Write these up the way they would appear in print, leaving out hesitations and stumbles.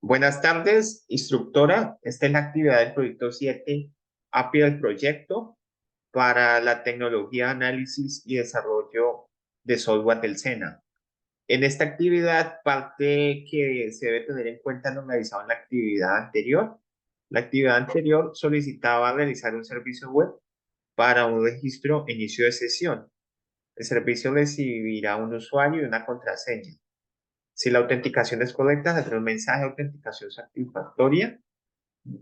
Buenas tardes, instructora. Esta es la actividad del proyecto 7, API del proyecto para la tecnología, análisis y desarrollo de software del SENA. En esta actividad, parte que se debe tener en cuenta lo realizado en la actividad anterior. La actividad anterior solicitaba realizar un servicio web para un registro inicio de sesión. El servicio recibirá un usuario y una contraseña. Si la autenticación es correcta, saldrá un mensaje de autenticación satisfactoria.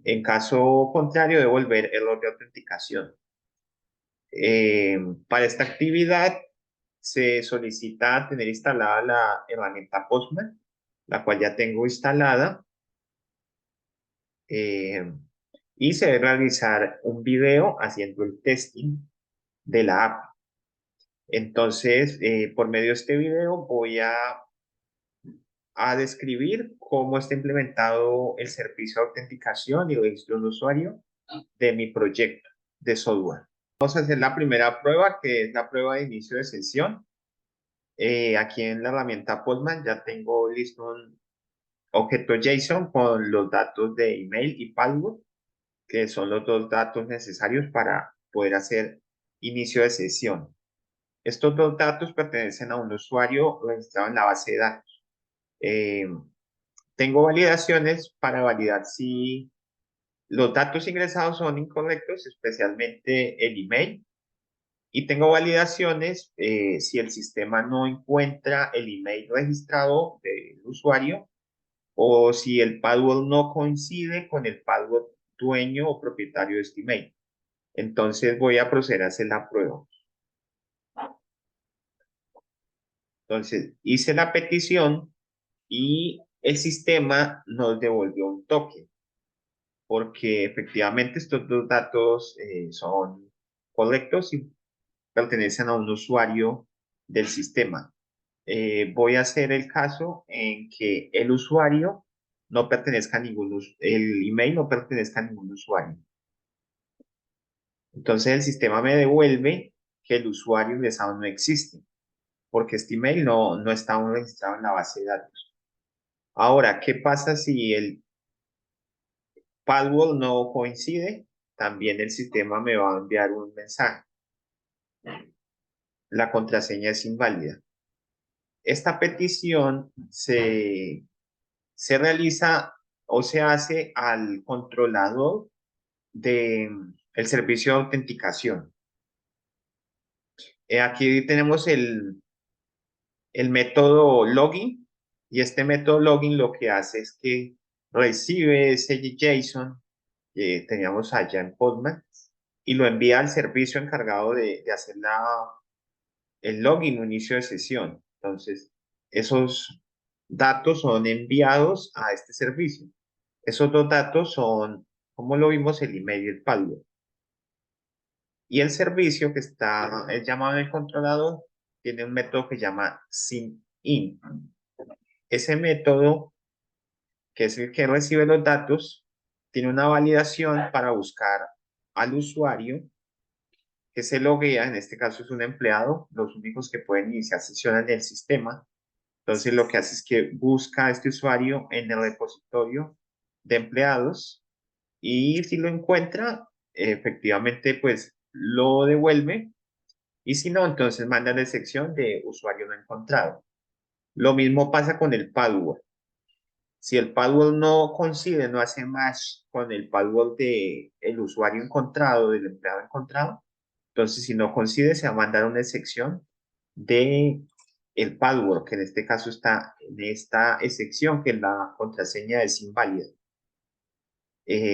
En caso contrario, devolver error de autenticación. Para esta actividad se solicita tener instalada la herramienta Postman, la cual ya tengo instalada, eh, y se debe realizar un video haciendo el testing de la app. Entonces, por medio de este video voy a describir cómo está implementado el servicio de autenticación y registro de usuario de mi proyecto de software. Vamos a hacer la primera prueba, que es la prueba de inicio de sesión. Aquí en la herramienta Postman ya tengo listo un objeto JSON con los datos de email y password, que son los dos datos necesarios para poder hacer inicio de sesión. Estos dos datos pertenecen a un usuario registrado en la base de datos. Eh, Tengo validaciones para validar si los datos ingresados son incorrectos, especialmente el email. Y tengo validaciones si el sistema no encuentra el email registrado del usuario o si el password no coincide con el password dueño o propietario de este email. Entonces voy a proceder a hacer la prueba. Entonces hice la petición y el sistema nos devolvió un token porque efectivamente estos dos datos son correctos y pertenecen a un usuario del sistema. Voy a hacer el caso en que el usuario no pertenezca a el email no pertenezca a ningún usuario. Entonces el sistema me devuelve que el usuario ingresado no existe, porque este email no está aún registrado en la base de datos. Ahora, ¿qué pasa si el password no coincide? También el sistema me va a enviar un mensaje. La contraseña es inválida. Esta petición se realiza o se hace al controlador del servicio de autenticación. Aquí tenemos el método login, y este método login lo que hace es que recibe ese JSON que teníamos allá en Postman y lo envía al servicio encargado de hacer el login o inicio de sesión. Entonces, esos datos son enviados a este servicio. Esos dos datos son, como lo vimos, el email y el password. Y el servicio que está llamado en el controlador tiene un método que se llama SYN-IN. Ese método, que es el que recibe los datos, tiene una validación para buscar al usuario que se loguea, en este caso es un empleado, los únicos que pueden iniciar sesión en el sistema. Entonces lo que hace es que busca a este usuario en el repositorio de empleados y si lo encuentra, efectivamente pues lo devuelve, y si no, entonces manda la sección de usuario no encontrado. Lo mismo pasa con el password. Si el password no coincide, no hace match con el password del usuario encontrado, del empleado encontrado, entonces si no coincide, se va a mandar una excepción de el password, que en este caso está en esta excepción, que la contraseña es inválida.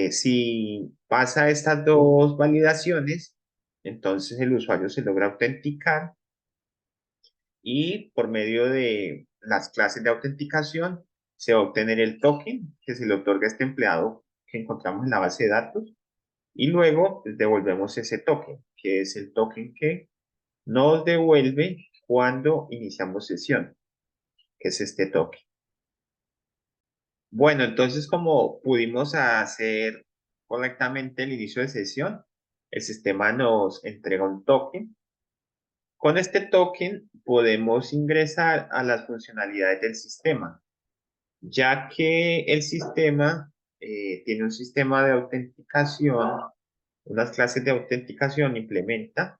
Si pasa estas dos validaciones, entonces el usuario se logra autenticar y por medio de las clases de autenticación se va a obtener el token que se le otorga a este empleado que encontramos en la base de datos, y luego pues, devolvemos ese token, que es el token que nos devuelve cuando iniciamos sesión, que es este token. Bueno, entonces como pudimos hacer correctamente el inicio de sesión, el sistema nos entrega un token. Con este token podemos ingresar a las funcionalidades del sistema. ya que el sistema tiene un sistema de autenticación, unas clases de autenticación implementa,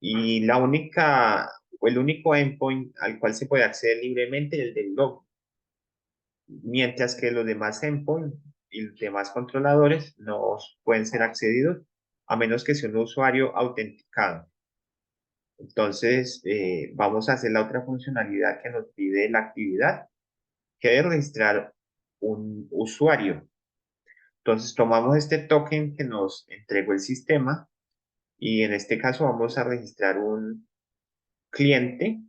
y la única o el único endpoint al cual se puede acceder libremente es el del log, mientras que los demás endpoints y los demás controladores no pueden ser accedidos a menos que sea un usuario autenticado. Entonces, vamos a hacer la otra funcionalidad que nos pide la actividad, que es registrar un usuario. Entonces, tomamos este token que nos entregó el sistema y en este caso vamos a registrar un cliente.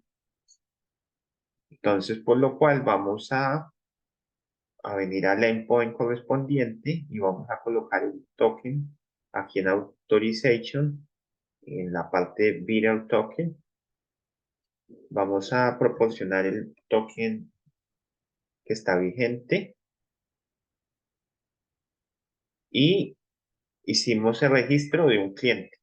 Entonces, por lo cual vamos a venir al endpoint correspondiente y vamos a colocar el token aquí en Authorization, en la parte de Bearer Token. Vamos a proporcionar el token que está vigente y hicimos el registro de un cliente.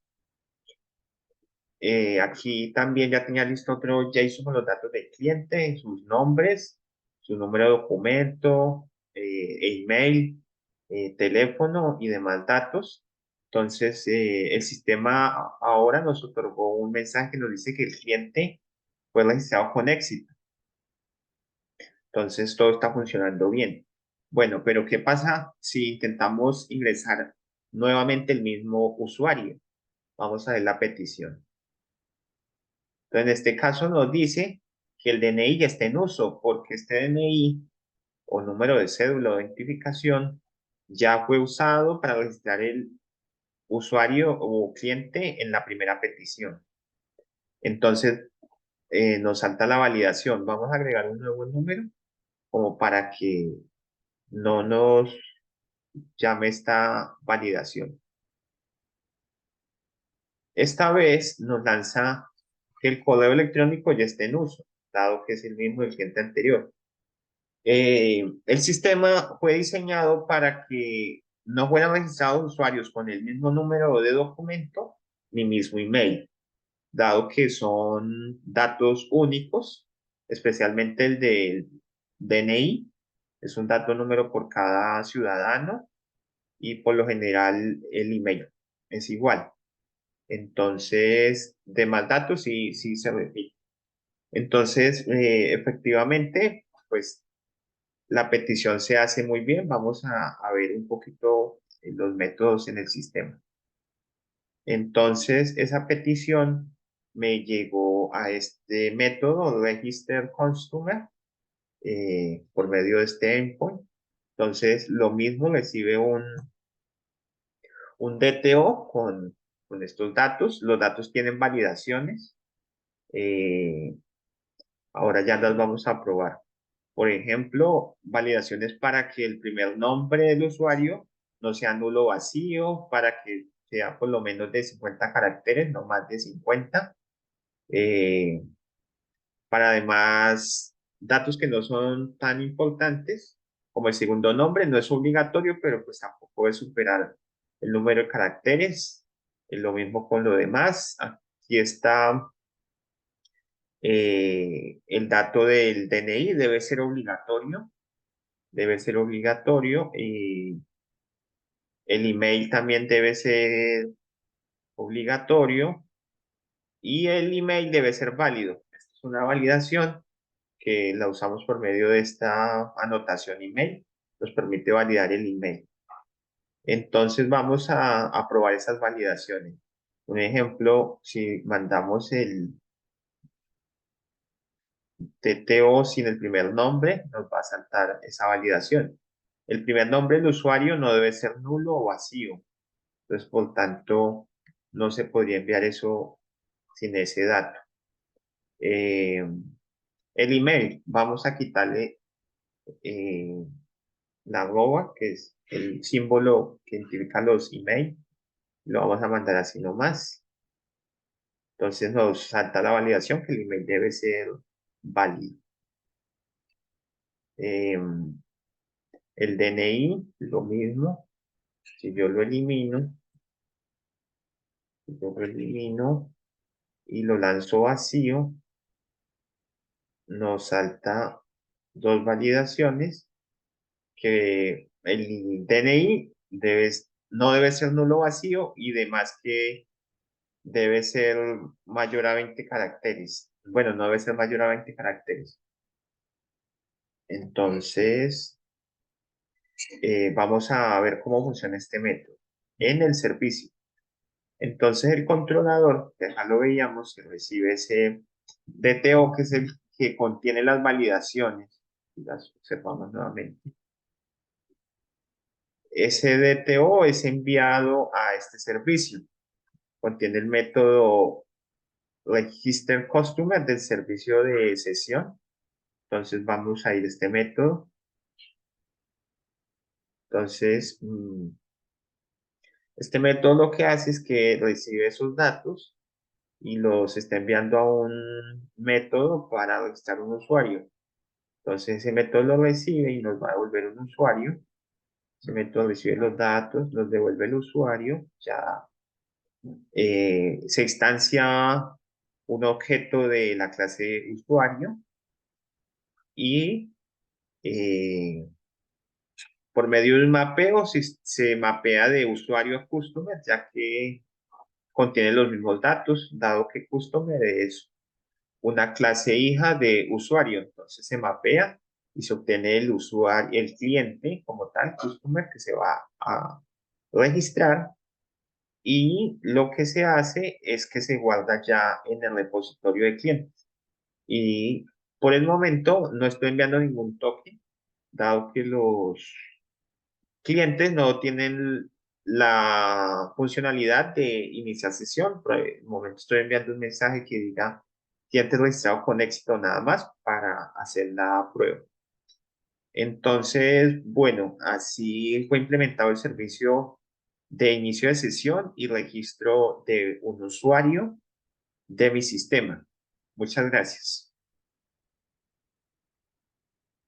Aquí también ya tenía listo otro JSON con los datos del cliente, sus nombres, su número de documento, email, teléfono y demás datos. Entonces, el sistema ahora nos otorgó un mensaje que nos dice que el cliente fue registrado con éxito. Entonces, todo está funcionando bien. Bueno, pero ¿qué pasa si intentamos ingresar nuevamente el mismo usuario? Vamos a ver la petición. Entonces, en este caso nos dice que el DNI ya está en uso porque este DNI o número de cédula o identificación ya fue usado para registrar el usuario o cliente en la primera petición. Entonces, nos salta la validación. Vamos a agregar un nuevo número como para que no nos llame esta validación. Esta vez nos lanza que el correo electrónico ya está en uso, dado que es el mismo del cliente anterior. El sistema fue diseñado para que no fueran registrados usuarios con el mismo número de documento ni mismo email, dado que son datos únicos, especialmente el del DNI, es un dato número por cada ciudadano y por lo general el email es igual. Entonces, demás datos sí se repite. Entonces, efectivamente, pues la petición se hace muy bien. Vamos a ver un poquito los métodos en el sistema. Entonces, esa petición me llegó a este método, Register Customer, por medio de este endpoint. Entonces, lo mismo recibe un DTO con estos datos. Los datos tienen validaciones. Eh, Ahora ya las vamos a probar. Por ejemplo, validaciones para que el primer nombre del usuario no sea nulo o vacío, para que sea por lo menos de 50 caracteres, no más de 50. Eh, para además, datos que no son tan importantes, como el segundo nombre, no es obligatorio, pero pues tampoco debe superar el número de caracteres. Es lo mismo con lo demás. Aquí está el dato del DNI, debe ser obligatorio. Debe ser obligatorio. Y el email también debe ser obligatorio y el email debe ser válido. Esta es una validación que la usamos por medio de esta anotación email. Nos permite validar el email. Entonces vamos a probar esas validaciones. Un ejemplo, si mandamos el TTO sin el primer nombre, nos va a saltar esa validación. El primer nombre del usuario no debe ser nulo o vacío. Entonces, por tanto, no se podría enviar eso sin ese dato. Eh, el email, vamos a quitarle eh, la arroba, que es el símbolo que identifica los emails. Lo vamos a mandar así nomás. Entonces nos salta la validación que el email debe ser válido. Eh, el DNI, lo mismo. Si yo lo elimino, y lo lanzo vacío, nos salta dos validaciones. que el DNI no debe ser nulo vacío y demás que debe ser mayor a 20 caracteres. Bueno, no debe ser mayor a 20 caracteres. Entonces, vamos a ver cómo funciona este método en el servicio. Entonces, el controlador, que ya lo veíamos, que recibe ese DTO, que es el que contiene las validaciones, y las observamos nuevamente. Ese DTO es enviado a este servicio. Contiene el método Register Customer del servicio de sesión. Entonces vamos a ir a este método. Entonces, este método lo que hace es que recibe esos datos y los está enviando a un método para registrar un usuario. Entonces ese método lo recibe y nos va a devolver un usuario. Ese método recibe los datos, los devuelve el usuario. Ya se instancia un objeto de la clase usuario y por medio de un mapeo se mapea de usuario a customer, ya que contiene los mismos datos, dado que customer es una clase hija de usuario. Entonces se mapea y se obtiene el usuario, el cliente como tal, customer, que se va a registrar. Y lo que se hace es que se guarda ya en el repositorio de clientes. Y por el momento no estoy enviando ningún token, dado que los clientes no tienen la funcionalidad de iniciar sesión. Por el momento estoy enviando un mensaje que diga cliente registrado con éxito nada más para hacer la prueba. Entonces, bueno, así fue implementado el servicio de inicio de sesión y registro de un usuario de mi sistema. Muchas gracias.